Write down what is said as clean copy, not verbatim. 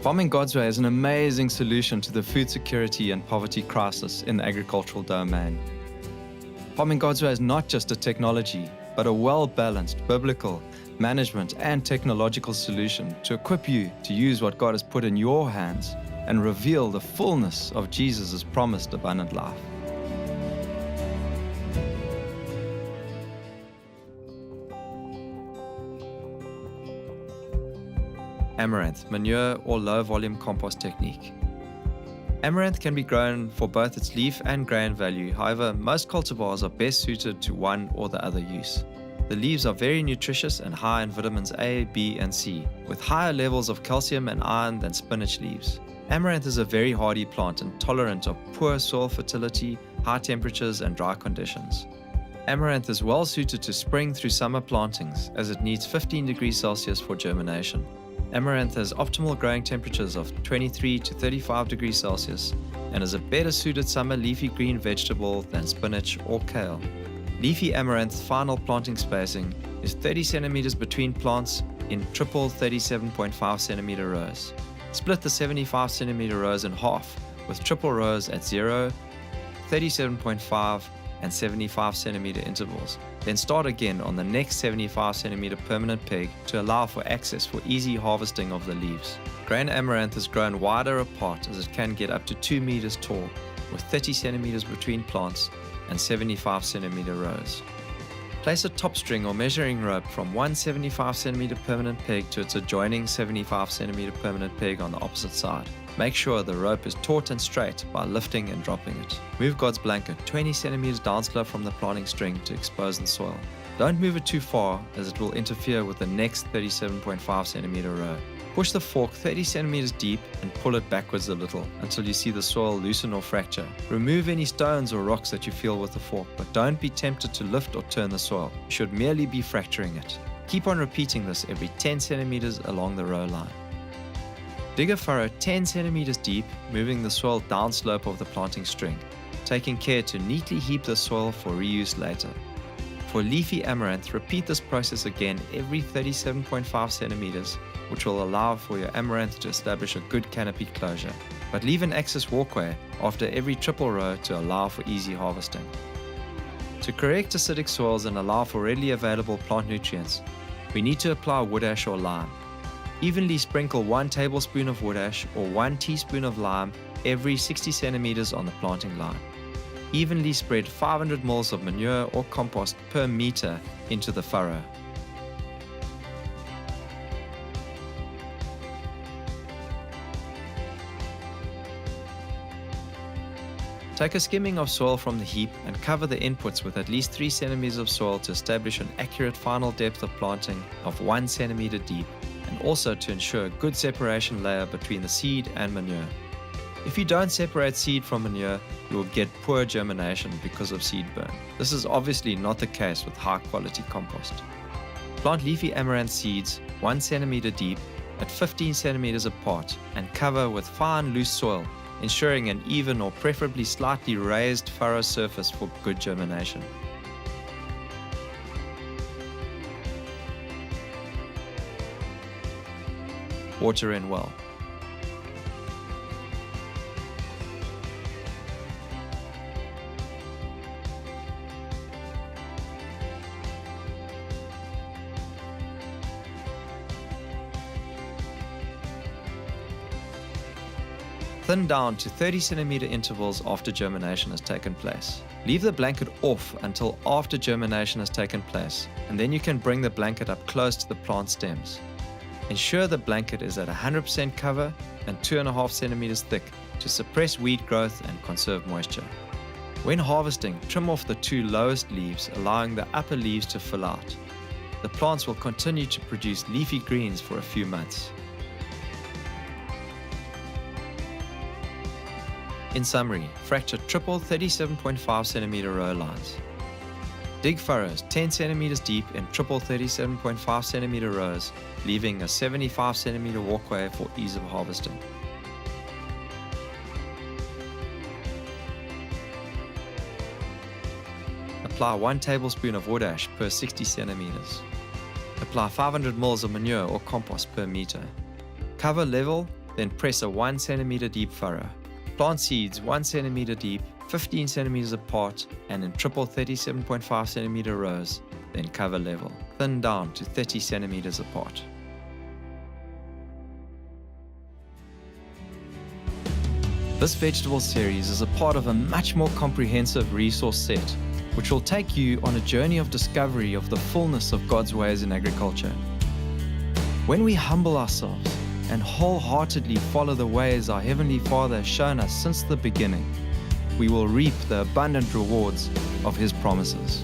Farming God's Way is an amazing solution to the food security and poverty crisis in the agricultural domain. Farming God's Way is not just a technology, but a well-balanced biblical management and technological solution to equip you to use what God has put in your hands and reveal the fullness of Jesus' promised abundant life. Amaranth, manure or low-volume compost technique. Amaranth can be grown for both its leaf and grain value. However, most cultivars are best suited to one or the other use. The leaves are very nutritious and high in vitamins A, B, and C, with higher levels of calcium and iron than spinach leaves. Amaranth is a very hardy plant and tolerant of poor soil fertility, high temperatures, and dry conditions. Amaranth is well suited to spring through summer plantings as it needs 15 degrees Celsius for germination. Amaranth has optimal growing temperatures of 23 to 35 degrees Celsius and is a better suited summer leafy green vegetable than spinach or kale. Leafy amaranth's final planting spacing is 30 centimeters between plants in triple 37.5 centimeter rows. Split the 75 centimeter rows in half with triple rows at 0, 37.5 and 75 centimeter intervals. Then start again on the next 75 centimeter permanent peg to allow for access for easy harvesting of the leaves. Grain amaranth is grown wider apart as it can get up to 2 meters tall with 30 centimeters between plants and 75 centimeter rows. Place a top string or measuring rope from one 75 centimeter permanent peg to its adjoining 75 centimeter permanent peg on the opposite side. Make sure the rope is taut and straight by lifting and dropping it. Move God's blanket 20 centimeters downslope from the planting string to expose the soil. Don't move it too far as it will interfere with the next 37.5 centimeter row. Push the fork 30 centimeters deep and pull it backwards a little until you see the soil loosen or fracture. Remove any stones or rocks that you feel with the fork, but don't be tempted to lift or turn the soil. You should merely be fracturing it. Keep on repeating this every 10 centimeters along the row line. Dig a furrow 10 centimeters deep, moving the soil downslope of the planting string, taking care to neatly heap the soil for reuse later. For leafy amaranth, repeat this process again every 37.5 centimeters, which will allow for your amaranth to establish a good canopy closure. But leave an access walkway after every triple row to allow for easy harvesting. To correct acidic soils and allow for readily available plant nutrients, we need to apply wood ash or lime. Evenly sprinkle 1 tablespoon of wood ash or 1 teaspoon of lime every 60 centimeters on the planting line. Evenly spread 500 ml of manure or compost per meter into the furrow. Take a skimming of soil from the heap and cover the inputs with at least 3 centimeters of soil to establish an accurate final depth of planting of 1 centimeter deep, and also to ensure a good separation layer between the seed and manure. If you don't separate seed from manure, you will get poor germination because of seed burn. This is obviously not the case with high quality compost. Plant leafy amaranth seeds 1 centimeter deep at 15 centimeters apart and cover with fine loose soil, ensuring an even or preferably slightly raised furrow surface for good germination. Water in well. Thin down to 30 centimeter intervals after germination has taken place. Leave the blanket off until after germination has taken place, and then you can bring the blanket up close to the plant stems. Ensure the blanket is at 100% cover and 2.5 centimeters thick to suppress weed growth and conserve moisture. When harvesting, trim off the 2 lowest leaves, allowing the upper leaves to fill out. The plants will continue to produce leafy greens for a few months. In summary, fracture triple 37.5 centimeter row lines. Dig furrows 10 centimeters deep in triple 37.5 centimeter rows, leaving a 75 centimeter walkway for ease of harvesting. Apply 1 tablespoon of wood ash per 60 centimeters. Apply 500 ml of manure or compost per meter. Cover level Then press a 1 centimeter deep furrow. Plant seeds 1 centimeter deep, 15 centimeters apart, and in triple 37.5 centimeter rows, then cover level, thin down to 30 centimeters apart. This vegetable series is a part of a much more comprehensive resource set, which will take you on a journey of discovery of the fullness of God's ways in agriculture. When we humble ourselves and wholeheartedly follow the ways our Heavenly Father has shown us since the beginning, we will reap the abundant rewards of His promises.